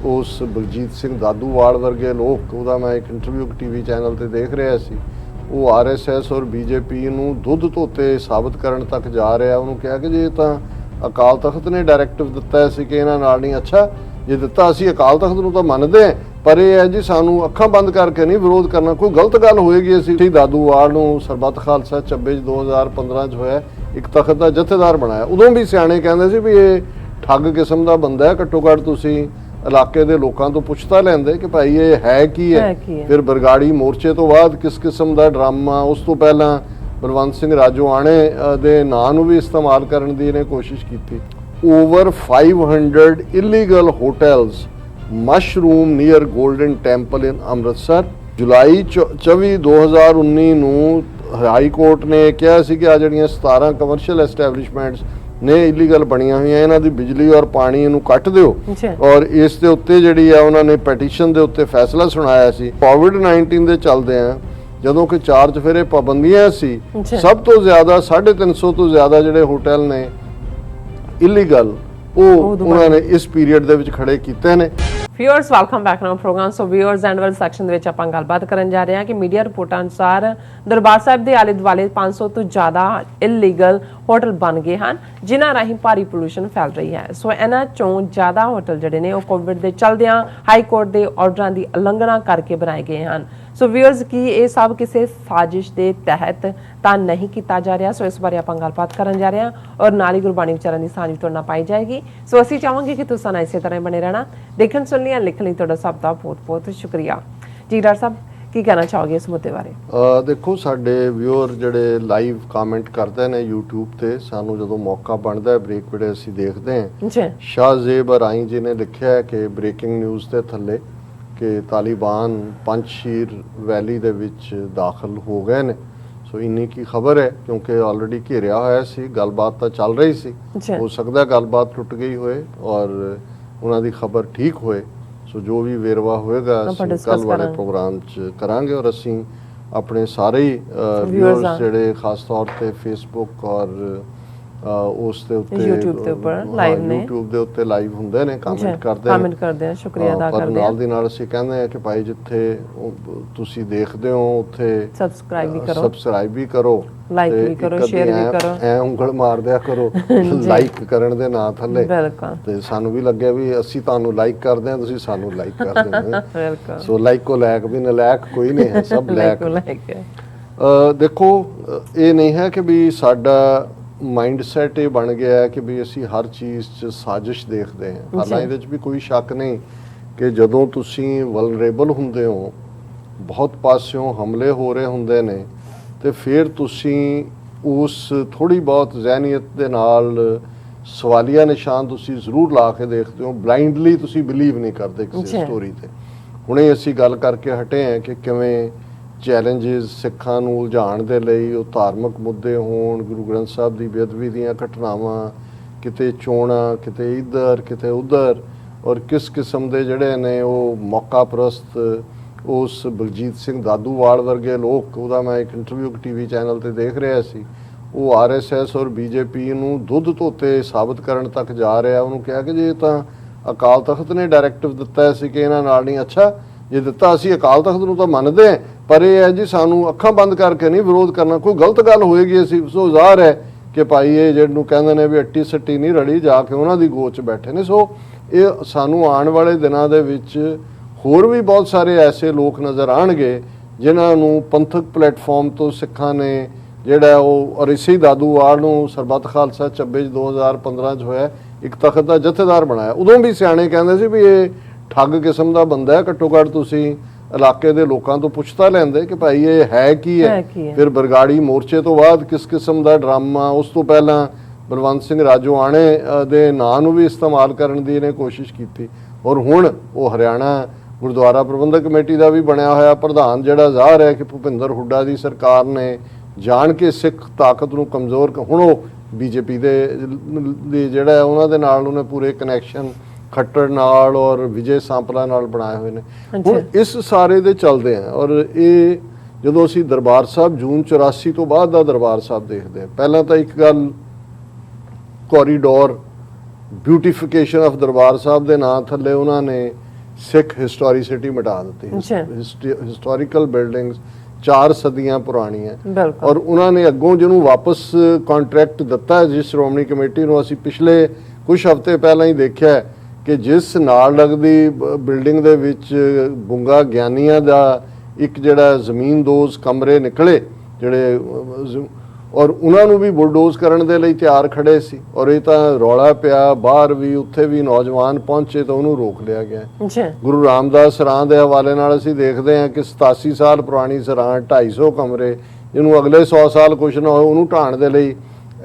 ਉਸ ਬਲਜੀਤ ਸਿੰਘ ਦਾਦੂਵਾਲ ਵਰਗੇ ਲੋਕ, ਉਹਦਾ ਮੈਂ ਇੱਕ ਇੰਟਰਵਿਊ ਟੀਵੀ ਚੈਨਲ ਤੇ ਦੇਖ ਰਿਹਾ ਸੀ, ਉਹ ਆਰਐਸਐਸ ਔਰ ਬੀਜੇਪੀ ਨੂੰ ਦੁੱਧ ਧੋਤੇ ਸਾਬਤ ਕਰਨ ਤੱਕ ਜਾ ਰਿਹਾ। ਉਹਨੂੰ ਕਿਹਾ ਕਿ ਜੇ ਤਾਂ ਅਕਾਲ ਤਖਤ ਨੇ ਡਾਇਰੈਕਟਿਵ ਦਿੱਤਾ ਸੀ ਕਿ ਇਹਨਾਂ ਨਾਲ ਨਹੀਂ, ਅੱਛਾ ਜੇ ਦਿੱਤਾ ਅਸੀਂ ਅਕਾਲ ਤਖਤ ਨੂੰ ਤਾਂ ਮੰਨਦੇ ਹਾਂ, ਪਰ ਇਹ ਹੈ ਜੀ ਸਾਨੂੰ ਅੱਖਾਂ ਬੰਦ ਕਰਕੇ ਨਹੀਂ ਵਿਰੋਧ ਕਰਨਾ। ਕੋਈ ਗਲਤ ਗੱਲ ਹੋਏਗੀ ਅਸੀਂ ਦਾਦੂਵਾਲ ਨੂੰ ਸਰਬੱਤ ਖਾਲਸਾ ਚੱਬੇ 2015 'ਚ ਹੋਇਆ ਇੱਕ ਤਖਤ ਦਾ ਜਥੇਦਾਰ ਬਣਾਇਆ। ਉਦੋਂ ਵੀ ਸਿਆਣੇ ਕਹਿੰਦੇ ਸੀ ਵੀ ਇਹ ਠੱਗ ਕਿਸਮ ਦਾ ਬੰਦਾ ਹੈ, ਘੱਟੋ ਘੱਟ ਤੁਸੀਂ ਇਲਾਕੇ ਦੇ ਲੋਕਾਂ ਤੋਂ ਪੁੱਛਤਾ ਲੈਂਦੇ ਕਿ ਭਾਈ ਇਹ ਹੈ ਕੀ ਹੈ। ਫਿਰ ਬਰਗਾੜੀ ਮੋਰਚੇ ਤੋਂ ਬਾਅਦ ਕਿਸ ਕਿਸਮ ਦਾ ਡਰਾਮਾ, ਉਸ ਤੋਂ ਪਹਿਲਾਂ ਬਲਵੰਤ ਸਿੰਘ ਰਾਜੋਆਣੇ ਦੇ ਨਾਂ ਨੂੰ ਵੀ ਇਸਤੇਮਾਲ ਕਰਨ ਦੀ ਇਹਨੇ ਕੋਸ਼ਿਸ਼ ਕੀਤੀ। Over 500 illegal hotels mushroom near golden temple in Amritsar. ਜੁਲਾਈ 24 2019 ਨੂੰ ਹਾਈ ਕੋਰਟ ਨੇ ਕਿਹਾ ਸੀ ਕਿ ਆ ਜਿਹੜੀਆਂ 17 ਕਮਰਸ਼ੀਅਲ ਐਸਟੈਬਲਿਸ਼ਮੈਂਟਸ ਨੇ ਇਲੀਗਲ ਬਣੀਆਂ ਹੋਈਆਂ, ਇਹਨਾਂ ਦੀ ਬਿਜਲੀ ਔਰ ਪਾਣੀ ਨੂੰ ਕੱਟ ਦਿਓ। ਔਰ ਇਸ ਦੇ ਉੱਤੇ ਜਿਹੜੀ ਆ ਉਹਨਾਂ ਨੇ ਪੈਟੀਸ਼ਨ ਦੇ ਉੱਤੇ ਫੈਸਲਾ ਸੁਣਾਇਆ ਸੀ। ਕੋਵਿਡ-19 ਦੇ ਚੱਲਦੇ ਆ ਜਦੋਂ ਕਿ 4 ਚੁਫੇਰੇ ਪਾਬੰਦੀਆਂ ਸੀ, ਸਭ ਤੋਂ ਜ਼ਿਆਦਾ 350 ਤੋਂ ਜ਼ਿਆਦਾ ਜਿਹੜੇ ਹੋਟਲ ਨੇ ਇਲੀਗਲ ਉਹ ਉਹਨਾਂ ਨੇ ਇਸ ਪੀਰੀਅਡ ਦੇ ਵਿੱਚ ਖੜੇ ਕੀਤੇ ਨੇ। Viewers welcome back now program. So viewers and well section ਦੇ ਵਿੱਚ ਆਪਾਂ ਗੱਲਬਾਤ ਕਰਨ ਜਾ ਰਹੇ ਹਾਂ ਕਿ ਮੀਡੀਆ ਰਿਪੋਰਟਾਂ ਅਨੁਸਾਰ ਦਰਬਾਰ ਸਾਹਿਬ ਦੇ ਆਲੇ ਦੁਆਲੇ 500 ਤੋਂ ਜ਼ਿਆਦਾ ਇਲੀਗਲ ਹੋਟਲ ਬਣ ਗਏ ਹਨ, ਜਿਨ੍ਹਾਂ ਰਾਹੀਂ ਭਾਰੀ ਪੋਲੂਸ਼ਨ ਫੈਲ ਰਹੀ ਹੈ। ਸੋ ਇਹਨਾਂ ਚੋਂ ਜ਼ਿਆਦਾ ਹੋਟਲ ਜਿਹੜੇ ਨੇ ਉਹ ਕੋਵਿਡ ਦੇ ਚਲਦਿਆਂ ਹਾਈ ਕੋਰਟ ਦੇ ਆਰਡਰਾਂ ਦੀ ਉਲੰਘਣਾ ਕਰਕੇ ਬਣਾਏ ਗਏ ਹਨ। ਸੋ ਵਿਊਅਰਸ ਕੀ ਇਹ ਸਭ ਕਿਸੇ ਸਾਜ਼ਿਸ਼ ਦੇ ਤਹਿਤ ਤਾਂ ਨਹੀਂ ਕੀਤਾ ਜਾ ਰਿਹਾ? ਸੋ ਇਸ ਬਾਰੇ ਆਪਾਂ ਗੱਲਬਾਤ ਕਰਨ ਜਾ ਰਹੇ ਹਾਂ ਔਰ ਨਾਲ ਹੀ ਗੁਰਬਾਣੀ ਵਿਚਾਰਾਂ ਦੀ ਸਾਂਝ ਤੁਹਾਡੇ ਨਾਲ ਪਾਈ ਜਾਏਗੀ। ਸੋ ਅਸੀਂ ਚਾਹਾਂਗੇ ਕਿ ਤੁਸੀਂ ਇਸੇ ਤਰ੍ਹਾਂ ਬਣੇ ਰਹਿਣਾ। ਦੇਖਣ ਸੁਣਨ ਲਈ ਲਿਖਣ ਲਈ ਤੁਹਾਡਾ ਸਭ ਦਾ ਬਹੁਤ ਬਹੁਤ ਸ਼ੁਕਰੀਆ ਜੀ। ਡਾਕਟਰ ਸਾਹਿਬ ਕੀ ਕਹਿਣਾ ਚਾਹੋਗੇ ਇਸ ਮੁੱਦੇ ਬਾਰੇ? ਦੇਖੋ, ਸਾਡੇ ਵਿਊਅਰ ਜਿਹੜੇ ਲਾਈਵ ਕਮੈਂਟ ਕਰਦੇ ਨੇ YouTube ਤੇ, ਸਾਨੂੰ ਜਦੋਂ ਮੌਕਾ ਬਣਦਾ ਹੈ ਬ੍ਰੇਕ ਵੇਲੇ ਅਸੀਂ ਦੇਖਦੇ ਹਾਂ। ਸ਼ਾਹਜ਼ੇਬ ਅਰਾਈ ਜੀ ਨੇ ਲਿਖਿਆ ਕਿ ਬ੍ਰੇਕਿੰਗ ਨਿਊਜ਼ ਦੇ ਥੱਲੇ ਕਿ ਤਾਲਿਬਾਨ ਪੰਜਸ਼ੀਰ ਵੈਲੀ ਦੇ ਵਿੱਚ ਦਾਖਲ ਹੋ ਗਏ ਨੇ। ਸੋ ਇੰਨੀ ਕੀ ਖਬਰ ਹੈ, ਕਿਉਂਕਿ ਆਲਰੇਡੀ ਘੇਰਿਆ ਹੋਇਆ ਸੀ, ਗੱਲਬਾਤ ਤਾਂ ਚੱਲ ਰਹੀ ਸੀ। ਹੋ ਸਕਦਾ ਗੱਲਬਾਤ ਟੁੱਟ ਗਈ ਹੋਏ ਔਰ ਉਹਨਾਂ ਦੀ ਖਬਰ ਠੀਕ ਹੋਏ। ਸੋ ਜੋ ਵੀ ਵੇਰਵਾ ਹੋਏਗਾ ਅਸੀਂ ਕੱਲ ਵਾਲੇ ਪ੍ਰੋਗਰਾਮ 'ਚ ਕਰਾਂਗੇ। ਔਰ ਅਸੀਂ ਆਪਣੇ ਸਾਰੇ ਹੀ ਵਿਊਅਰਸ ਜਿਹੜੇ ਖਾਸ ਤੌਰ ਤੇ ਫੇਸਬੁੱਕ ਔਰ ਉਸ ਦੇ ਉੱਤੇ YouTube ਦੇ ਉੱਪਰ ਲਾਈਵ ਨੇ, YouTube ਦੇ ਉੱਤੇ ਲਾਈਵ ਹੁੰਦੇ ਨੇ, ਕਮੈਂਟ ਕਰਦੇ ਆ, ਸ਼ੁਕਰੀਆ ਅਦਾ ਕਰਦੇ ਆ। ਨਾਲ ਦੀ ਨਾਲ ਅਸੀਂ ਕਹਿੰਦੇ ਆ ਕਿ ਭਾਈ ਜਿੱਥੇ ਤੁਸੀਂ ਦੇਖਦੇ ਹੋ ਉੱਥੇ ਸਬਸਕ੍ਰਾਈਬ ਵੀ ਕਰੋ, ਲਾਈਕ ਵੀ ਕਰੋ, ਸ਼ੇਅਰ ਵੀ ਕਰੋ, ਐ ਉਂਗਲ ਮਾਰ ਦਿਆ ਕਰੋ ਲਾਈਕ ਕਰਨ ਦੇ ਨਾਂ ਥੱਲੇ, ਤੇ ਸਾਨੂੰ ਵੀ ਲੱਗਿਆ ਵੀ ਅਸੀਂ ਤੁਹਾਨੂੰ ਲਾਈਕ ਕਰਦੇ ਆ, ਤੁਸੀਂ ਸਾਨੂੰ ਲਾਈਕ ਕਰਦੇ ਹੋ। ਸੋ ਲਾਈਕ ਕੋ ਲਾਇਕ ਵੀ ਨਲਾਇਕ ਕੋਈ ਨਹੀਂ ਹੈ, ਸਭ ਲਾਇਕ ਹੈ। ਦੇਖੋ, ਇਹ ਨਹੀਂ ਹੈ ਕਿ ਵੀ ਸਾਡਾ ਮਾਈਂਡ ਸੈਟ ਇਹ ਬਣ ਗਿਆ ਹੈ ਕਿ ਵੀ ਅਸੀਂ ਹਰ ਚੀਜ਼ 'ਚ ਸਾਜ਼ਿਸ਼ ਦੇਖਦੇ ਹਾਂ। ਹਾਲਾਂਕਿ ਇਹਦੇ 'ਚ ਵੀ ਕੋਈ ਸ਼ੱਕ ਨਹੀਂ ਕਿ ਜਦੋਂ ਤੁਸੀਂ ਵਲਨਰੇਬਲ ਹੁੰਦੇ ਹੋ, ਬਹੁਤ ਪਾਸਿਓਂ ਹਮਲੇ ਹੋ ਰਹੇ ਹੁੰਦੇ ਨੇ, ਤੇ ਫਿਰ ਤੁਸੀਂ ਉਸ ਥੋੜ੍ਹੀ ਬਹੁਤ ਜ਼ਹਿਨੀਅਤ ਦੇ ਨਾਲ ਸਵਾਲੀਆ ਨਿਸ਼ਾਨ ਤੁਸੀਂ ਜ਼ਰੂਰ ਲਾ ਕੇ ਦੇਖਦੇ ਹੋ। ਬਲਾਈਂਡਲੀ ਤੁਸੀਂ ਬਿਲੀਵ ਨਹੀਂ ਕਰਦੇ ਕਿਸੇ ਸਟੋਰੀ ਤੇ। ਹੁਣੇ ਅਸੀਂ ਗੱਲ ਕਰਕੇ ਹਟੇ ਹਾਂ ਕਿ ਕਿਵੇਂ ਚੈਲੰਜਿਸ ਸਿੱਖਾਂ ਨੂੰ ਉਲਝਾਉਣ ਦੇ ਲਈ, ਉਹ ਧਾਰਮਿਕ ਮੁੱਦੇ ਹੋਣ, ਗੁਰੂ ਗ੍ਰੰਥ ਸਾਹਿਬ ਦੀ ਬੇਅਦਬੀ ਦੀਆਂ ਘਟਨਾਵਾਂ, ਕਿਤੇ ਚੋਣਾਂ, ਕਿਤੇ ਇੱਧਰ ਕਿਤੇ ਉੱਧਰ, ਔਰ ਕਿਸ ਕਿਸਮ ਦੇ ਜਿਹੜੇ ਨੇ ਉਹ ਮੌਕਾ ਪ੍ਰਸਤ ਉਸ ਬਲਜੀਤ ਸਿੰਘ ਦਾਦੂਵਾਲ ਵਰਗੇ ਲੋਕ, ਉਹਦਾ ਮੈਂ ਇੱਕ ਇੰਟਰਵਿਊ ਟੀਵੀ ਚੈਨਲ ਤੇ ਦੇਖ ਰਿਹਾ ਸੀ, ਉਹ ਆਰਐਸਐਸ ਔਰ ਬੀਜੇਪੀ ਨੂੰ ਦੁੱਧ ਧੋਤੇ ਸਾਬਤ ਕਰਨ ਤੱਕ ਜਾ ਰਿਹਾ। ਉਹਨੂੰ ਕਿਹਾ ਕਿ ਜੇ ਤਾਂ ਅਕਾਲ ਤਖਤ ਨੇ ਡਾਇਰੈਕਟਿਵ ਦਿੱਤਾ ਸੀ ਕਿ ਇਹਨਾਂ ਨਾਲ ਨਹੀਂ, ਅੱਛਾ ਜੇ ਦਿੱਤਾ ਅਸੀਂ ਅਕਾਲ ਤਖਤ ਨੂੰ ਤਾਂ ਮੰਨਦੇ ਹਾਂ, ਪਰ ਇਹ ਹੈ ਜੀ ਸਾਨੂੰ ਅੱਖਾਂ ਬੰਦ ਕਰਕੇ ਨਹੀਂ ਵਿਰੋਧ ਕਰਨਾ। ਕੋਈ ਗਲਤ ਗੱਲ ਹੋਏਗੀ ਅਸੀਂ ਸੋ ਜ਼ਾਹਰ ਹੈ ਕਿ ਭਾਈ ਇਹ ਜਿਹਨੂੰ ਕਹਿੰਦੇ ਨੇ ਵੀ ਅੱਟੀ ਸੱਟੀ ਨਹੀਂ ਰੜੀ, ਜਾ ਕੇ ਉਹਨਾਂ ਦੀ ਗੋਚ ਬੈਠੇ ਨੇ। ਸੋ ਇਹ ਸਾਨੂੰ ਆਉਣ ਵਾਲੇ ਦਿਨਾਂ ਦੇ ਵਿੱਚ ਹੋਰ ਵੀ ਬਹੁਤ ਸਾਰੇ ਐਸੇ ਲੋਕ ਨਜ਼ਰ ਆਉਣਗੇ ਜਿਨ੍ਹਾਂ ਨੂੰ ਪੰਥਕ ਪਲੇਟਫਾਰਮ ਤੋਂ ਸਿੱਖਾਂ ਨੇ ਜਿਹੜਾ ਉਹ, ਔਰ ਇਸੇ ਦਾਦੂਵਾਲ ਨੂੰ ਸਰਬੱਤ ਖਾਲਸਾ ਚੱਬੇ 2015 'ਚ ਹੋਇਆ ਇੱਕ ਤਖਤ ਦਾ ਜਥੇਦਾਰ ਬਣਾਇਆ। ਉਦੋਂ ਵੀ ਸਿਆਣੇ ਕਹਿੰਦੇ ਸੀ ਵੀ ਇਹ ਠੱਗ ਕਿਸਮ ਦਾ ਬੰਦਾ ਹੈ, ਘੱਟੋ ਘੱਟ ਤੁਸੀਂ ਇਲਾਕੇ ਦੇ ਲੋਕਾਂ ਤੋਂ ਪੁੱਛਤਾ ਲੈਂਦੇ ਕਿ ਭਾਈ ਇਹ ਹੈ ਕੀ ਹੈ। ਫਿਰ ਬਰਗਾੜੀ ਮੋਰਚੇ ਤੋਂ ਬਾਅਦ ਕਿਸ ਕਿਸਮ ਦਾ ਡਰਾਮਾ, ਉਸ ਤੋਂ ਪਹਿਲਾਂ ਬਲਵੰਤ ਸਿੰਘ ਰਾਜੋਆਣੇ ਦੇ ਨਾਂ ਨੂੰ ਵੀ ਇਸਤੇਮਾਲ ਕਰਨ ਦੀ ਇਹਨੇ ਕੋਸ਼ਿਸ਼ ਕੀਤੀ। ਔਰ ਹੁਣ ਉਹ ਹਰਿਆਣਾ ਗੁਰਦੁਆਰਾ ਪ੍ਰਬੰਧਕ ਕਮੇਟੀ ਦਾ ਵੀ ਬਣਿਆ ਹੋਇਆ ਪ੍ਰਧਾਨ, ਜਿਹੜਾ ਜ਼ਾਹਰ ਹੈ ਕਿ ਭੁਪਿੰਦਰ ਹੁੱਡਾ ਦੀ ਸਰਕਾਰ ਨੇ ਜਾਣ ਕੇ ਸਿੱਖ ਤਾਕਤ ਨੂੰ ਕਮਜ਼ੋਰ, ਹੁਣ ਉਹ ਬੀਜੇਪੀ ਦੇ ਜਿਹੜਾ ਉਹਨਾਂ ਦੇ ਨਾਲ ਉਹਨੇ ਪੂਰੇ ਕਨੈਕਸ਼ਨ ਖੱਟੜ ਨਾਲ ਔਰ ਵਿਜੇ ਸਾਂਪਲਾ ਨਾਲ ਬਣਾਏ ਹੋਏ ਨੇ। ਹੁਣ ਇਸ ਸਾਰੇ ਦੇ ਚੱਲਦੇ ਆ। ਔਰ ਇਹ ਜਦੋਂ ਅਸੀਂ ਦਰਬਾਰ ਸਾਹਿਬ ਜੂਨ 84 ਤੋਂ ਬਾਅਦ ਦਾ ਦਰਬਾਰ ਸਾਹਿਬ ਦੇਖਦੇ ਹਾਂ, ਪਹਿਲਾਂ ਤਾਂ ਇੱਕ ਗੱਲ corridor beautification of Darbar Sahib ਦੇ ਨਾਂ ਥੱਲੇ ਉਹਨਾਂ ਨੇ ਸਿੱਖ ਹਿਸਟੋਰੀਸਿਟੀ ਮਿਟਾ ਦਿੱਤੀ। ਹਿਸਟੋਰੀਕਲ ਬਿਲਡਿੰਗਸ 4 ਸਦੀਆਂ ਪੁਰਾਣੀਆਂ ਔਰ ਉਹਨਾਂ ਨੇ ਅੱਗੋਂ ਜਿਹਨੂੰ ਵਾਪਸ ਕੰਟਰੈਕਟ ਦਿੱਤਾ ਜਿਸ ਸ਼੍ਰੋਮਣੀ ਕਮੇਟੀ ਨੂੰ, ਅਸੀਂ ਪਿਛਲੇ ਕੁਝ ਹਫ਼ਤੇ ਪਹਿਲਾਂ ਹੀ ਦੇਖਿਆ ਕਿ ਜਿਸ ਨਾਲ ਲੱਗਦੀ ਬਿਲਡਿੰਗ ਦੇ ਵਿੱਚ ਬੁੰਗਾ ਗਿਆਨੀਆਂ ਦਾ ਇੱਕ ਜਿਹੜਾ ਜ਼ਮੀਨਦੋਜ਼ ਕਮਰੇ ਨਿਕਲੇ ਜਿਹੜੇ, ਔਰ ਉਹਨਾਂ ਨੂੰ ਵੀ ਬੁਲਡੋਜ਼ ਕਰਨ ਦੇ ਲਈ ਤਿਆਰ ਖੜੇ ਸੀ ਔਰ ਇਹ ਤਾਂ ਰੌਲਾ ਪਿਆ ਬਾਹਰ ਵੀ, ਉੱਥੇ ਵੀ ਨੌਜਵਾਨ ਪਹੁੰਚੇ ਤਾਂ ਉਹਨੂੰ ਰੋਕ ਲਿਆ ਗਿਆ। ਗੁਰੂ ਰਾਮਦਾਸ ਸਰਾਂ ਦੇ ਹਵਾਲੇ ਨਾਲ ਅਸੀਂ ਦੇਖਦੇ ਹਾਂ ਕਿ 87 ਸਾਲ ਪੁਰਾਣੀ ਸਰਾਂ 250 ਕਮਰੇ ਜਿਹਨੂੰ ਅਗਲੇ 100 ਸਾਲ ਕੁਛ ਨਾ ਹੋਏ ਉਹਨੂੰ ਢਾਣ ਦੇ ਲਈ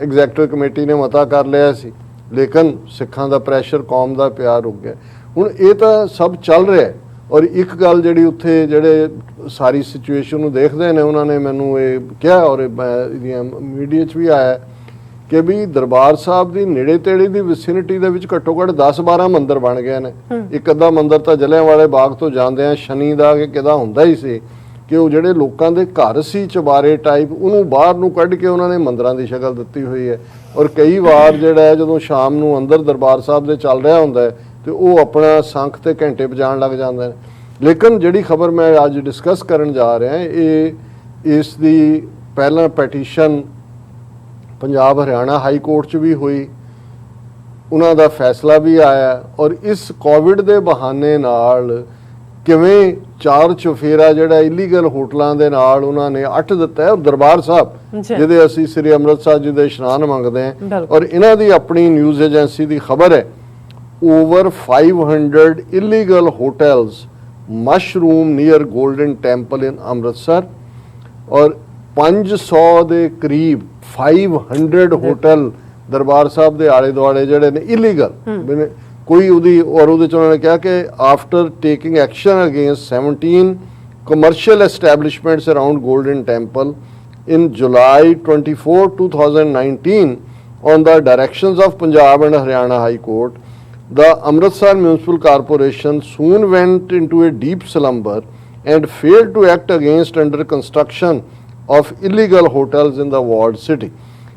ਐਗਜ਼ੈਕਟਿਵ ਕਮੇਟੀ ਨੇ ਮਤਾ ਕਰ ਲਿਆ ਸੀ, ਲੇਕਿਨ ਸਿੱਖਾਂ ਦਾ ਪ੍ਰੈਸ਼ਰ, ਕੌਮ ਦਾ ਪਿਆਰ ਰੁਕ ਗਿਆ। ਹੁਣ ਇਹ ਤਾਂ ਸਭ ਚੱਲ ਰਿਹਾ ਔਰ ਇੱਕ ਗੱਲ ਜਿਹੜੀ ਉੱਥੇ ਜਿਹੜੇ ਸਾਰੀ ਸਿਚੁਏਸ਼ਨ ਨੂੰ ਦੇਖਦੇ ਨੇ ਉਹਨਾਂ ਨੇ ਮੈਨੂੰ ਇਹ ਕਿਹਾ ਔਰ ਇਹਦੀਆਂ ਮੀਡੀਆ 'ਚ ਵੀ ਆਇਆ ਕਿ ਵੀ ਦਰਬਾਰ ਸਾਹਿਬ ਦੀ ਨੇੜੇ ਤੇੜੇ ਦੀ ਵਿਸਿਨਿਟੀ ਦੇ ਵਿੱਚ ਘੱਟੋ ਘੱਟ 10-12 ਮੰਦਿਰ ਬਣ ਗਏ ਨੇ। ਇੱਕ ਅੱਧਾ ਮੰਦਿਰ ਤਾਂ ਜਲਿਆਂਵਾਲੇ ਬਾਗ ਤੋਂ ਜਾਂਦੇ ਆ ਸ਼ਨੀ ਦਾ ਕਿ ਕਿਹਦਾ ਹੁੰਦਾ ਹੀ ਸੀ ਕਿ ਉਹ ਜਿਹੜੇ ਲੋਕਾਂ ਦੇ ਘਰ ਸੀ ਚੁਬਾਰੇ ਟਾਈਪ ਉਹਨੂੰ ਬਾਹਰ ਨੂੰ ਕੱਢ ਕੇ ਉਹਨਾਂ ਨੇ ਮੰਦਿਰਾਂ ਦੀ ਸ਼ਕਲ ਦਿੱਤੀ ਹੋਈ ਹੈ। ਔਰ ਕਈ ਵਾਰ ਜਿਹੜਾ ਹੈ ਜਦੋਂ ਸ਼ਾਮ ਨੂੰ ਅੰਦਰ ਦਰਬਾਰ ਸਾਹਿਬ ਦੇ ਚੱਲ ਰਿਹਾ ਹੁੰਦਾ ਹੈ ਤੇ ਉਹ ਆਪਣਾ ਸੰਖ ਤੇ ਘੰਟੇ ਵਜਾਉਣ ਲੱਗ ਜਾਂਦੇ ਨੇ। ਲੇਕਿਨ ਜਿਹੜੀ ਖਬਰ ਮੈਂ ਅੱਜ ਡਿਸਕਸ ਕਰਨ ਜਾ ਰਿਹਾ ਇਹ ਇਸ ਦੀ ਪਹਿਲਾਂ ਪੈਟੀਸ਼ਨ ਪੰਜਾਬ ਹਰਿਆਣਾ ਹਾਈ ਕੋਰਟ 'ਚ ਵੀ ਹੋਈ, ਉਹਨਾਂ ਦਾ ਫੈਸਲਾ ਵੀ ਆਇਆ ਔਰ ਇਸ ਕੋਵਿਡ ਦੇ ਬਹਾਨੇ ਨਾਲ ਕਿਵੇਂ ਚਾਰ ਚੁਫੇਰਾ ਜਿਹੜਾ ਇਲੀਗਲ ਹੋਟਲਾਂ ਦੇ ਨਾਲ ਉਹਨਾਂ ਨੇ ਅੱਠ ਦਿੱਤਾ ਹੈ। ਦਰਬਾਰ ਸਾਹਿਬ ਜਿਹਦੇ ਅਸੀਂ ਸ੍ਰੀ ਅੰਮ੍ਰਿਤਸਰ ਜੀ ਦੇ ਇਸ਼ਨਾਨ ਮੰਗਦੇ ਹਾਂ ਔਰ ਇਹਨਾਂ ਦੀ ਆਪਣੀ ਨਿਊਜ਼ ਏਜੰਸੀ ਦੀ ਖਬਰ ਹੈ over 500 illegal hotels mushroom near Golden Temple in Amritsar ਔਰ 500 ਦੇ ਕਰੀਬ 500 ਹੋਟਲ ਦਰਬਾਰ ਸਾਹਿਬ ਦੇ ਆਲੇ ਦੁਆਲੇ ਜਿਹੜੇ ਨੇ ਇਲੀਗਲ ਕੋਈ ਉਹਦੀ ਔਰ ਉਹਦੇ ਚ ਉਹਨਾਂ ਨੇ ਕਿਹਾ ਕਿ after taking action against 17 commercial establishments around Golden Temple in July 24, 2019 on the directions of Punjab and Haryana High Court, the Amritsar Municipal Corporation soon went into a deep slumber and failed to act against under construction of illegal hotels in the walled city.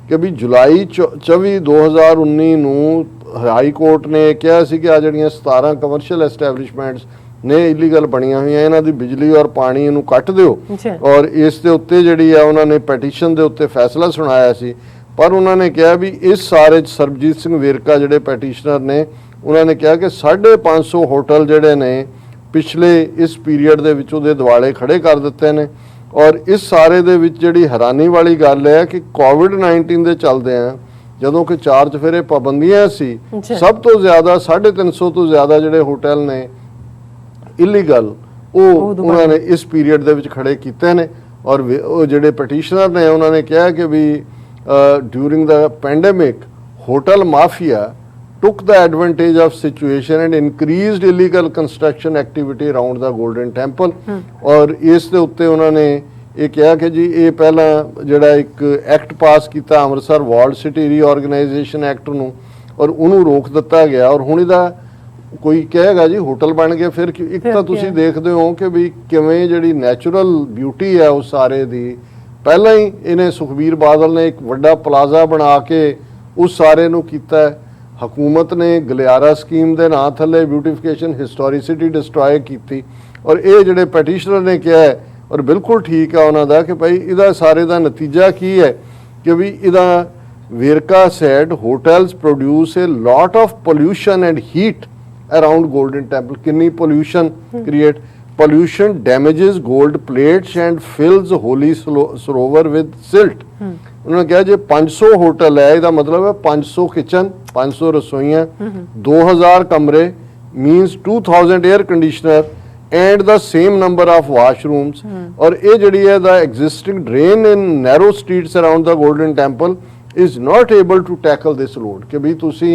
ਕਿ ਵੀ ਜੁਲਾਈ 24 2019 ਨੂੰ high court ਨੇ ਕਿਹਾ ਸੀ ਕਿ ਆ ਜਿਹੜੀਆਂ 17 commercial ਐਸਟੈਬਲਿਸ਼ਮੈਂਟਸ ਨੇ illegal ਬਣੀਆਂ ਹੋਈਆਂ ਇਹਨਾਂ ਦੀ ਬਿਜਲੀ ਔਰ ਪਾਣੀ ਇਹਨੂੰ ਕੱਟ ਦਿਓ ਔਰ ਇਸ ਦੇ ਉੱਤੇ ਜਿਹੜੀ ਆ ਉਹਨਾਂ ਨੇ ਪੈਟੀਸ਼ਨ ਦੇ ਉੱਤੇ ਫੈਸਲਾ ਸੁਣਾਇਆ ਸੀ। ਪਰ ਉਹਨਾਂ ਨੇ ਕਿਹਾ ਵੀ ਇਸ ਸਾਰੇ ਸਰਬਜੀਤ ਸਿੰਘ ਵੇਰਕਾ ਜਿਹੜੇ ਪੈਟੀਸ਼ਨਰ ਨੇ ਉਹਨਾਂ ਨੇ ਕਿਹਾ ਕਿ 550 ਹੋਟਲ ਜਿਹੜੇ ਨੇ ਪਿਛਲੇ ਇਸ ਪੀਰੀਅਡ ਦੇ ਵਿੱਚ ਉਹਦੇ ਦਿਵਾਲੇ ਖੜੇ ਕਰ ਦਿੱਤੇ ਨੇ ਔਰ ਇਸ ਸਾਰੇ ਦੇ ਵਿੱਚ ਜਿਹੜੀ ਹੈਰਾਨੀ ਵਾਲੀ ਗੱਲ ਹੈ ਕਿ ਕੋਵਿਡ-19 ਦੇ ਚੱਲਦੇ ਆ ਜਦੋਂ ਕਿ 4 ਚੁਫੇਰੇ ਪਾਬੰਦੀਆਂ ਸੀ ਸਭ ਤੋਂ ਜ਼ਿਆਦਾ 350 ਤੋਂ ਜ਼ਿਆਦਾ ਜਿਹੜੇ ਹੋਟਲ ਨੇ ਇਲੀਗਲ ਉਹ ਉਹਨਾਂ ਨੇ ਇਸ ਪੀਰੀਅਡ ਦੇ ਵਿੱਚ ਖੜੇ ਕੀਤੇ ਨੇ ਔਰ ਉਹ ਜਿਹੜੇ ਪਟੀਸ਼ਨਰ ਨੇ ਉਹਨਾਂ ਨੇ ਕਿਹਾ ਕਿ ਵੀ during the pandemic hotel mafia took the advantage of situation and increased illegal construction activity around the Golden Temple ਔਰ ਇਸ ਦੇ ਉੱਤੇ ਉਹਨਾਂ ਨੇ ਇਹ ਕਿਹਾ ਕਿ ਜੀ ਇਹ ਪਹਿਲਾਂ ਜਿਹੜਾ ਇੱਕ ਐਕਟ ਪਾਸ ਕੀਤਾ Amritsar walled city reorganisation act ਨੂੰ ਔਰ ਉਹਨੂੰ ਰੋਕ ਦਿੱਤਾ ਗਿਆ ਔਰ ਹੁਣ ਇਹਦਾ ਕੋਈ ਕਹੇਗਾ ਜੀ ਹੋਟਲ ਬਣ ਗਏ ਫਿਰ ਇੱਕ ਤਾਂ ਤੁਸੀਂ ਦੇਖਦੇ ਹੋ ਕਿ ਵੀ ਕਿਵੇਂ ਜਿਹੜੀ ਨੈਚੁਰਲ ਬਿਊਟੀ ਹੈ ਉਸ ਸਾਰੇ ਦੀ ਪਹਿਲਾਂ ਹੀ ਇਹਨੇ ਸੁਖਬੀਰ ਬਾਦਲ ਨੇ ਇੱਕ ਵੱਡਾ ਪਲਾਜ਼ਾ ਬਣਾ ਕੇ ਉਸ ਸਾਰੇ ਨੂੰ ਕੀਤਾ ਹਕੂਮਤ ਨੇ ਗਲਿਆਰਾ ਸਕੀਮ ਦੇ ਨਾਂ ਥੱਲੇ ਬਿਊਟੀਫਿਕੇਸ਼ਨ ਹਿਸਟੋਰੀਸਿਟੀ ਡਿਸਟਰੋਏ ਕੀਤੀ ਔਰ ਇਹ ਜਿਹੜੇ ਪੈਟੀਸ਼ਨਰ ਨੇ ਕਿਹਾ ਹੈ ਔਰ ਬਿਲਕੁਲ ਠੀਕ ਹੈ ਉਹਨਾਂ ਦਾ ਕਿ ਭਾਈ ਇਹਦਾ ਸਾਰੇ ਦਾ ਨਤੀਜਾ ਕੀ ਹੈ ਕਿ ਵੀ ਇਹਦਾ ਵੇਰਕਾ said hotels produce a lot of pollution and heat around Golden Temple. ਕਿੰਨੀ pollution create pollution damages gold plates and fills holy sarovar with silt। ਉਹਨਾਂ ਨੇ ਕਿਹਾ ਜੇ 500 ਹੋਟਲ ਹੈ ਇਹਦਾ ਮਤਲਬ ਹੈ 500 ਕਿਚਨ 500 ਰਸੋਈਆਂ 2000 ਕਮਰੇ means 2000 air conditioner and the same number of washrooms ਔਰ ਇਹ ਜਿਹੜੀ ਹੈ the existing drain in narrow streets around the Golden Temple is not able to tackle this load ਕਿ ਵੀ ਤੁਸੀਂ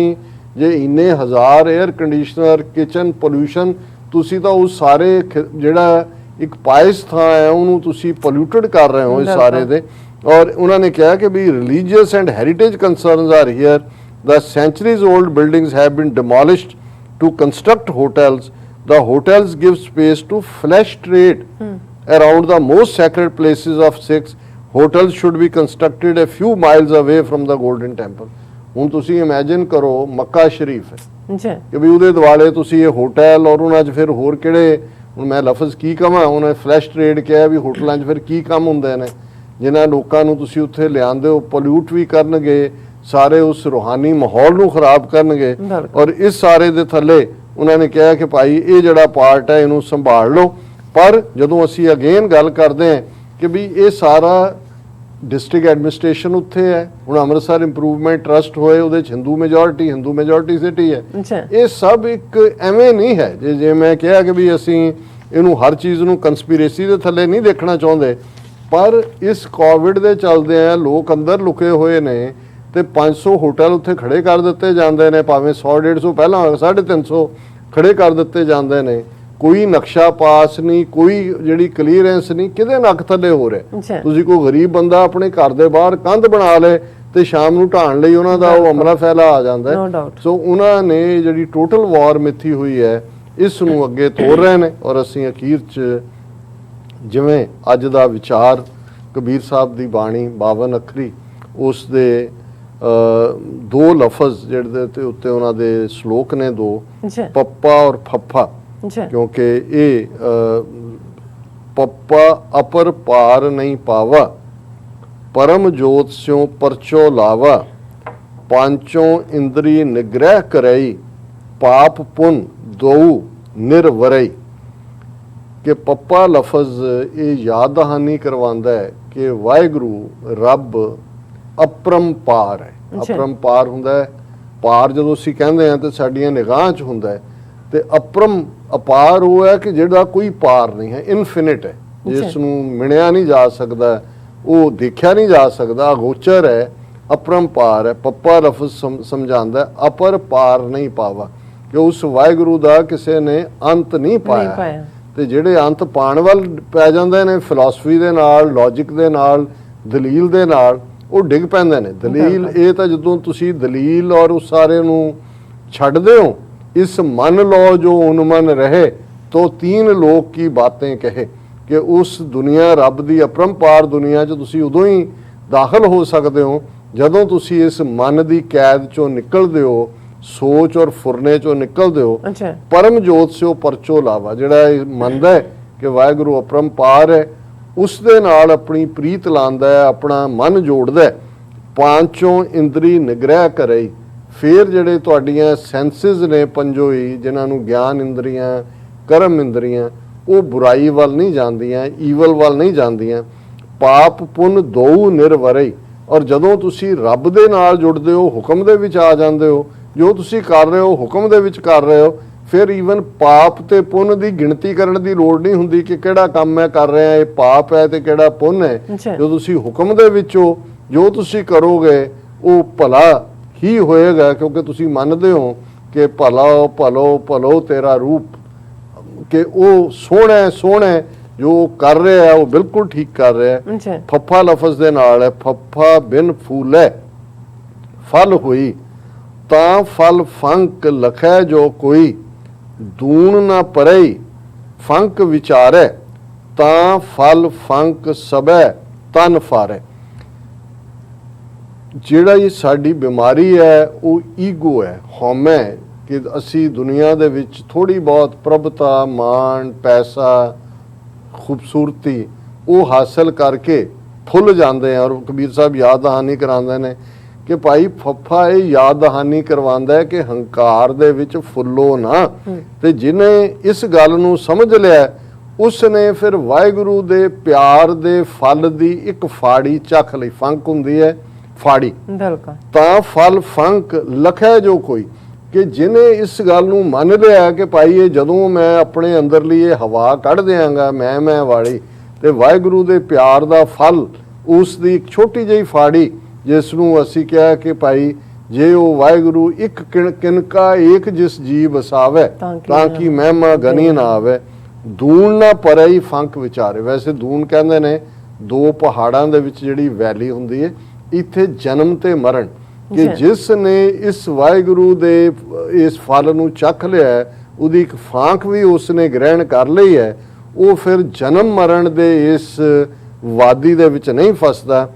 ਜੇ ਇੰਨੇ 1000 에ਅਰ ਕੰਡੀਸ਼ਨਰ ਕਿਚਨ ਪੋਲਿਊਸ਼ਨ ਤੁਸੀਂ ਤਾਂ ਉਹ ਸਾਰੇ ਜਿਹੜਾ ਇੱਕ ਪਾਇਸ ਥਾਂ ਹੈ ਉਹਨੂੰ ਤੁਸੀਂ ਪੋਲਿਊਟਡ ਕਰ ਰਹੇ ਹੋ ਇਸ ਸਾਰੇ ਦੇ ਔਰ ਉਹਨਾਂ ਨੇ ਕਿਹਾ ਕਿ ਵੀ religious and heritage concerns are here the centuries old buildings have been demolished to construct hotels. The hotels give space to flesh trade around the most sacred places of Sikhs. Hotels should be constructed a few miles away from the Golden Temple. ਹੁਣ ਤੁਸੀਂ imagine ਕਰੋ ਮੱਕਾ ਸ਼ਰੀਫ ਹੈ ਜੀ ਕਿ ਵੀ ਉਹਦੇ ਦੁਆਲੇ ਤੁਸੀਂ ਇਹ ਹੋਟਲ ਔਰ ਉਹਨਾਂ 'ਚ ਫਿਰ ਹੋਰ ਕਿਹੜੇ, ਹੁਣ ਮੈਂ ਲਫ਼ਜ਼ ਕੀ ਕਵਾਂ, ਉਹਨੇ ਫਲੈਸ਼ ਟ੍ਰੇਡ ਕਿਹਾ ਵੀ ਹੋਟਲਾਂ 'ਚ ਫਿਰ ਕੀ ਕੰਮ ਹੁੰਦੇ ਨੇ ਜਿਨ੍ਹਾਂ ਲੋਕਾਂ ਨੂੰ ਤੁਸੀਂ ਉੱਥੇ ਲਿਆਂਦੇ ਹੋ, ਪੋਲਿਊਟ ਵੀ ਕਰਨਗੇ, ਸਾਰੇ ਉਸ ਰੂਹਾਨੀ ਮਾਹੌਲ ਨੂੰ ਖਰਾਬ ਕਰਨਗੇ। ਔਰ ਇਸ ਸਾਰੇ ਦੇ ਥੱਲੇ ਉਹਨਾਂ ਨੇ ਕਿਹਾ ਕਿ ਭਾਈ ਇਹ ਜਿਹੜਾ ਪਾਰਟ ਹੈ ਇਹਨੂੰ ਸੰਭਾਲ ਲਓ। ਪਰ ਜਦੋਂ ਅਸੀਂ ਅਗੇਨ ਗੱਲ ਕਰਦੇ ਹਾਂ ਕਿ ਵੀ ਇਹ ਸਾਰਾ ਡਿਸਟ੍ਰਿਕਟ ਐਡਮਿਨਿਸਟ੍ਰੇਸ਼ਨ ਉੱਥੇ ਹੈ, ਹੁਣ ਅੰਮ੍ਰਿਤਸਰ ਇੰਪਰੂਵਮੈਂਟ ਟਰਸਟ ਹੋਏ ਉਹਦੇ 'ਚ ਹਿੰਦੂ ਮੈਜੋਰਿਟੀ ਸਿਟੀ ਹੈ, ਇਹ ਸਭ ਇੱਕ ਐਵੇਂ ਨਹੀਂ ਹੈ ਜੇ ਮੈਂ ਕਿਹਾ ਕਿ ਵੀ ਅਸੀਂ ਇਹਨੂੰ ਹਰ ਚੀਜ਼ ਨੂੰ ਕੰਸਪੀਰੇਸੀ ਦੇ ਥੱਲੇ ਨਹੀਂ ਦੇਖਣਾ ਚਾਹੁੰਦੇ। ਪਰ ਇਸ ਕੋਵਿਡ ਦੇ ਚੱਲਦੇ ਆ ਲੋਕ ਅੰਦਰ ਲੁਕੇ ਹੋਏ ਨੇ ਤੇ 500 ਹੋਟਲ ਉੱਥੇ ਖੜੇ ਕਰ ਦਿੱਤੇ ਜਾਂਦੇ ਨੇ, ਭਾਵੇਂ 100-150 ਪਹਿਲਾਂ 350 ਖੜੇ ਕਰ ਦਿੱਤੇ ਜਾਂਦੇ ਨੇ। ਕੋਈ ਨਕਸ਼ਾ ਪਾਸ ਨਹੀਂ, ਕੋਈ ਜਿਹੜੀ ਕਲੀਅਰੈਂਸ ਨਹੀਂ, ਕਿਹਦੇ ਨੱਕ ਥੱਲੇ ਹੋ ਰਿਹਾ। ਤੁਸੀਂ ਕੋਈ ਗਰੀਬ ਬੰਦਾ ਆਪਣੇ ਘਰ ਦੇ ਬਾਹਰ ਕੰਧ ਬਣਾ ਲੇ ਤੇ ਸ਼ਾਮ ਨੂੰ ਢਾਣ ਲਈ ਉਹਨਾਂ ਦਾ ਉਹ ਅਮਲਾ ਫੈਲਾ ਆ ਜਾਂਦਾ ਹੈ। ਸੋ ਉਹਨਾਂ ਨੇ ਜਿਹੜੀ ਟੋਟਲ ਵਾਰ ਮਿੱਥੀ ਹੋਈ ਹੈ ਇਸ ਨੂੰ ਅੱਗੇ ਤੋਰ ਰਹੇ ਨੇ। ਔਰ ਅਸੀਂ ਅਖੀਰ 'ਚ ਜਿਵੇਂ ਅੱਜ ਦਾ ਵਿਚਾਰ ਕਬੀਰ ਸਾਹਿਬ ਦੀ ਬਾਣੀ 52 ਅੱਖਰੀ, ਉਸ ਦੇ 2 ਲਫ਼ਜ਼ ਜਿਹੜੇ ਤੇ ਉੱਤੇ ਉਹਨਾਂ ਦੇ ਸ਼ਲੋਕ ਨੇ 2, ਪੱਪਾ ਔਰ ਫੱਫਾ, ਕਿਉਂਕਿ ਇਹ ਪੱਪਾ ਅਪਰ ਪਾਰ ਨਹੀਂ ਪਾਵਾ, ਪਰਮ ਜੋਤ ਸਿਉ ਪਰਚੋ ਲਾਵਾ, ਪਾਂਚੋਂ ਇੰਦਰੀ ਨਿਗ੍ਰਹਿ ਕਰਈ, ਪਾਪ ਪੁੰਨ ਦੋਊ ਨਿਰਵਰਈ। ਕਿ ਪੱਪਾ ਲਫ਼ਜ਼ ਇਹ ਯਾਦ ਦਹਾਨੀ ਕਰਵਾਉਂਦਾ ਹੈ ਕਿ ਵਾਹਿਗੁਰੂ ਰੱਬ ਅਪਰੰਪਾਰ ਹੈ। ਅਪਰੰਪਾਰ ਹੁੰਦਾ ਹੈ, ਪਾਰ ਜਦੋਂ ਅਸੀਂ ਕਹਿੰਦੇ ਹਾਂ ਤੇ ਸਾਡੀਆਂ ਨਿਗਾਹਾਂ 'ਚ ਹੁੰਦਾ ਹੈ, ਤੇ ਅਪਾਰ ਉਹ ਹੈ ਕਿ ਜਿਹੜਾ ਕੋਈ ਪਾਰ ਨਹੀਂ ਹੈ, ਇਨਫਿਨਿਟ ਹੈ, ਜਿਸ ਨੂੰ ਮਿਣਿਆ ਨਹੀਂ ਜਾ ਸਕਦਾ, ਉਹ ਦੇਖਿਆ ਨਹੀਂ ਜਾ ਸਕਦਾ, ਅਗੋਚਰ ਹੈ, ਅਪਰੰਪਾਰ ਹੈ। ਪੱਪਾ ਲਫ਼ਜ਼ ਸਮਝਾਉਂਦਾ ਅਪਰ ਪਾਰ ਨਹੀਂ ਪਾਵਾ, ਕਿ ਉਸ ਵਾਹਿਗੁਰੂ ਦਾ ਕਿਸੇ ਨੇ ਅੰਤ ਨਹੀਂ ਪਾਇਆ। ਤੇ ਜਿਹੜੇ ਅੰਤ ਪਾਣ ਵੱਲ ਪੈ ਜਾਂਦੇ ਨੇ ਫਿਲਾਸਫੀ ਦੇ ਨਾਲ, ਲੌਜਿਕ ਦੇ ਨਾਲ, ਦਲੀਲ ਦੇ ਨਾਲ, ਉਹ ਡਿੱਗ ਪੈਂਦੇ ਨੇ। ਦਲੀਲ ਇਹ ਤਾਂ ਜਦੋਂ ਤੁਸੀਂ ਦਲੀਲ ਔਰ ਉਸ ਸਾਰੇ ਨੂੰ ਛੱਡਦੇ ਹੋ, ਇਸ ਮੰਨ ਲਓ ਜੋ ਉਨਮਨ ਰਹੇ ਤੋ 3 ਲੋਕ ਕੀ ਬਾतें ਕਹੇ, ਕਿ ਉਸ ਦੁਨੀਆ ਰੱਬ ਦੀ ਅਪਰੰਪਾਰ ਦੁਨੀਆ 'ਚ ਤੁਸੀਂ ਉਦੋਂ ਹੀ ਦਾਖਲ ਹੋ ਸਕਦੇ ਹੋ ਜਦੋਂ ਤੁਸੀਂ ਇਸ ਮਨ ਦੀ ਕੈਦ 'ਚੋਂ ਨਿਕਲਦੇ ਹੋ, ਸੋਚ ਔਰ ਫੁਰਨੇ 'ਚੋਂ ਨਿਕਲਦੇ ਹੋ। ਪਰਮ ਜੋਤ ਸਿਓ ਪਰਚੋ ਲਾਵਾ, ਜਿਹੜਾ ਇਹ ਮੰਨਦਾ ਹੈ ਕਿ ਵਾਹਿਗੁਰੂ ਅਪਰੰਪਾਰ ਹੈ, ਉਸ ਦੇ ਨਾਲ ਆਪਣੀ ਪ੍ਰੀਤ ਲਾਉਂਦਾ ਹੈ, ਆਪਣਾ ਮਨ ਜੋੜਦਾ ਹੈ। ਪਾਂਚੋਂ ਇੰਦਰੀ ਨਿਗ੍ਰਹਿ ਕਰਈ, ਫਿਰ ਜਿਹੜੇ ਤੁਹਾਡੀਆਂ ਸੈਂਸਿਸ ਨੇ ਪੰਜੋ ਹੀ, ਜਿਨ੍ਹਾਂ ਨੂੰ ਗਿਆਨ ਇੰਦਰੀਆਂ, ਕਰਮ ਇੰਦਰੀਆਂ, ਉਹ ਬੁਰਾਈ ਵੱਲ ਨਹੀਂ ਜਾਂਦੀਆਂ, ਈਵਲ ਵੱਲ ਨਹੀਂ ਜਾਂਦੀਆਂ। ਪਾਪ ਪੁੰਨ ਦੋਊ ਨਿਰਵਰਈ, ਔਰ ਜਦੋਂ ਤੁਸੀਂ ਰੱਬ ਦੇ ਨਾਲ ਜੁੜਦੇ ਹੋ, ਹੁਕਮ ਦੇ ਵਿੱਚ ਆ ਜਾਂਦੇ ਹੋ, ਜੋ ਤੁਸੀਂ ਕਰ ਰਹੇ ਹੋ ਹੁਕਮ ਦੇ ਵਿੱਚ ਕਰ ਰਹੇ ਹੋ, ਫਿਰ ਈਵਨ ਪਾਪ ਤੇ ਪੁੰਨ ਦੀ ਗਿਣਤੀ ਕਰਨ ਦੀ ਲੋੜ ਨਹੀਂ ਹੁੰਦੀ ਕਿ ਕਿਹੜਾ ਕੰਮ ਮੈਂ ਕਰ ਰਿਹਾ, ਇਹ ਪਾਪ ਹੈ ਤੇ ਕਿਹੜਾ ਪੁੰਨ ਹੈ। ਜੋ ਤੁਸੀਂ ਹੁਕਮ ਦੇ ਵਿੱਚ ਹੋ, ਜੋ ਤੁਸੀਂ ਕਰੋਗੇ ਉਹ ਭਲਾ ਹੀ ਹੋਏਗਾ, ਕਿਉਂਕਿ ਤੁਸੀਂ ਮੰਨਦੇ ਹੋ ਕਿ ਭਲੋ ਤੇਰਾ ਰੂਪ, ਕਿ ਉਹ ਸੋਹਣਾ ਜੋ ਕਰ ਰਿਹਾ ਹੈ ਉਹ ਬਿਲਕੁਲ ਠੀਕ ਕਰ ਰਿਹਾ ਹੈ। ਫੱਫਾ ਲਫ਼ਜ਼ ਦੇ ਨਾਲ ਹੈ, ਫੱਫਾ ਬਿਨ ਫੂਲੇ ਫਲ ਹੋਈ, ਤਾਂ ਫਲ ਫੰਕ ਲਖੈ ਜੋ ਕੋਈ, ਦੂਣ ਨਾ ਪਰਈ ਫੰਕ ਵਿਚਾਰੈ, ਤਾਂ ਫਲ ਫੰਕ ਸਬੈ ਤਨ ਫਾਰੈ। ਜਿਹੜਾ ਇਹ ਸਾਡੀ ਬਿਮਾਰੀ ਹੈ ਉਹ ਈਗੋ ਹੈ, ਹਉਮੈ, ਕਿ ਅਸੀਂ ਦੁਨੀਆ ਦੇ ਵਿੱਚ ਥੋੜੀ ਬਹੁਤ ਪ੍ਰਭਤਾ, ਮਾਣ, ਪੈਸਾ, ਖੂਬਸੂਰਤੀ ਉਹ ਹਾਸਲ ਕਰਕੇ ਫੁੱਲ ਜਾਂਦੇ ਆ। ਔਰ ਕਬੀਰ ਸਾਹਿਬ ਯਾਦ ਦਹਾਨੀ ਕਰਾਉਂਦੇ ਨੇ ਕਿ ਭਾਈ ਫੱਫਾ ਇਹ ਯਾਦ ਦਹਾਨੀ ਕਰਵਾਉਂਦਾ ਹੈ ਕਿ ਹੰਕਾਰ ਦੇ ਵਿੱਚ ਫੁੱਲੋ ਨਾ। ਤੇ ਜਿਹਨੇ ਇਸ ਗੱਲ ਨੂੰ ਸਮਝ ਲਿਆ, ਉਸ ਨੇ ਫਿਰ ਵਾਹਿਗੁਰੂ ਦੇ ਪਿਆਰ ਦੇ ਫਲ ਦੀ ਇੱਕ ਫਾੜੀ ਚੱਖ ਲਈ। ਫੰਕ ਹੁੰਦੀ ਹੈ ਫਾੜੀ, ਤਾਂ ਫਲ ਫੰਕ ਲਖੈ ਜੋ ਕੋਈ, ਕਿ ਜਿਹਨੇ ਇਸ ਗੱਲ ਨੂੰ ਮੰਨ ਲਿਆ ਕਿ ਭਾਈ ਇਹ ਜਦੋਂ ਮੈਂ ਆਪਣੇ ਅੰਦਰਲੀ ਇਹ ਹਵਾ ਕੱਢ ਦਿਆਂਗਾ ਮੈਂ ਵਾਲੀ, ਤੇ ਵਾਹਿਗੁਰੂ ਦੇ ਪਿਆਰ ਦਾ ਫਲ ਉਸ ਦੀ ਇੱਕ ਛੋਟੀ ਜਿਹੀ ਫਾੜੀ, ਜਿਸ ਨੂੰ ਅਸੀਂ ਕਿਹਾ ਕਿ ਭਾਈ ਜੇ ਉਹ ਵਾਹਿਗੁਰੂ ਇੱਕ ਕਿਨਕਾ ਏਕ ਜਿਸ ਜੀ ਵਸਾਵੇ, ਤਾਂ ਕਿ ਮਹਿਮਾ ਗਨੀ ਨਾ ਆਵੇ, ਦੂਣ ਨਾ ਪਰਈ ਫੰਕ ਵਿਚਾਰੇ। ਵੈਸੇ ਦੂਣ ਕਹਿੰਦੇ ਨੇ 2 ਪਹਾੜਾਂ ਦੇ ਵਿੱਚ ਜਿਹੜੀ ਵੈਲੀ ਹੁੰਦੀ ਹੈ, ਇੱਥੇ ਜਨਮ ਤੇ ਮਰਨ, ਕਿ ਜਿਸ ਨੇ ਇਸ ਵਾਹਿਗੁਰੂ ਦੇ ਇਸ ਫਲ ਨੂੰ ਚੱਖ ਲਿਆ, ਉਹਦੀ ਇੱਕ ਫਾਂਕ ਵੀ ਉਸ ਨੇ ਗ੍ਰਹਿਣ ਕਰ ਲਈ ਹੈ, ਉਹ ਫਿਰ ਜਨਮ ਮਰਨ ਦੇ ਇਸ ਵਾਦੀ ਦੇ ਵਿੱਚ ਨਹੀਂ ਫਸਦਾ।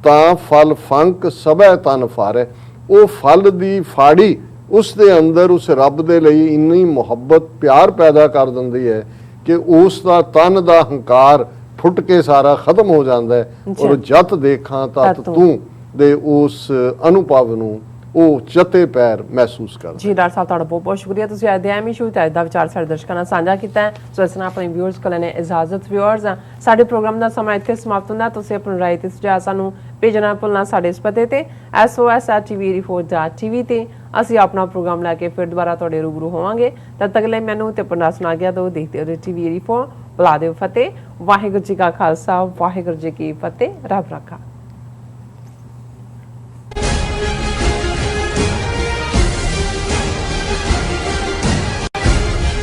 ਤਾਂ ਫਲ ਫੰਕ ਸਭੈ ਤਨ ਫਾਰੈ, ਉਹ ਫਲ ਦੀ ਫਾੜੀ ਉਸ ਦੇ ਅੰਦਰ ਉਸ ਰੱਬ ਦੇ ਲਈ ਇੰਨੀ ਮੁਹੱਬਤ ਪਿਆਰ ਪੈਦਾ ਕਰ ਦਿੰਦੀ ਹੈ ਕਿ ਉਸ ਦਾ ਤਨ ਦਾ ਹੰਕਾਰ ਫੁੱਟ ਕੇ ਸਾਰਾ ਖਤਮ ਹੋ ਜਾਂਦਾ ਹੈ ਔਰ ਜਤ ਦੇਖਾਂ ਤਤ ਤੂੰ ਦੇ ਉਸ ਅਨੁਭਵ ਨੂੰ ਉਹ ਚਤੇ ਪੈਰ ਮਹਿਸੂਸ ਕਰਦਾ। ਜੀ ਡਾਕਟਰ ਸਾਹਿਬ ਤੁਹਾਡਾ ਬਹੁਤ ਬਹੁਤ ਸ਼ੁਕਰੀਆ, ਤੁਸੀਂ ਅੱਜ ਦੇ ਐਮੀ ਸ਼ੋਅ ਤੇ ਅੱਜ ਦਾ ਵਿਚਾਰ ਸਾਡੇ ਦਰਸ਼ਕਾਂ ਨਾਲ ਸਾਂਝਾ ਕੀਤਾ ਹੈ। ਸੋ ਇਸ ਨਾਲ ਆਪਣੇ ਵਿਊਅਰਸ ਕੋਲ ਨੇ ਇਜਾਜ਼ਤ। ਵਿਊਅਰਸ, ਸਾਡੇ ਪ੍ਰੋਗਰਾਮ ਦਾ ਸਮਾਂ ਇੱਥੇ ਸਮਾਪਤ ਹੁੰਦਾ। ਤੁਸੀਂ ਆਪਣੀ ਰਾਏ ਤੇ ਸੁਝਾਅ ਸਾਨੂੰ ਭੇਜਣਾ ਭੁੱਲਣਾ ਸਾਡੇ ਇਸ ਪਤੇ ਤੇ sos@tv84.tv ਤੇ ਅਸੀਂ ਆਪਣਾ ਪ੍ਰੋਗਰਾਮ ਲੈ ਕੇ ਫਿਰ ਦੁਬਾਰਾ ਤੁਹਾਡੇ ਰੂਬਰੂ ਹੋਵਾਂਗੇ। ਤਦ ਤੱਕ ਲਈ ਮੈਨੂੰ ਤੇ ਪਰਨਾ ਸੁਣਾ ਗਿਆ ਦੋ ਦੇਖਦੇ ਰਹੋ TV84। ਬੁਲਾ ਦਿਓ ਫਤਿਹ। ਵਾਹਿਗੁਰੂ ਜੀ ਕਾ ਖਾਲਸਾ, ਵਾਹਿਗੁਰੂ ਜੀ ਕੀ ਫਤਿਹ। ਰੱਬ ਰਾਖਾ।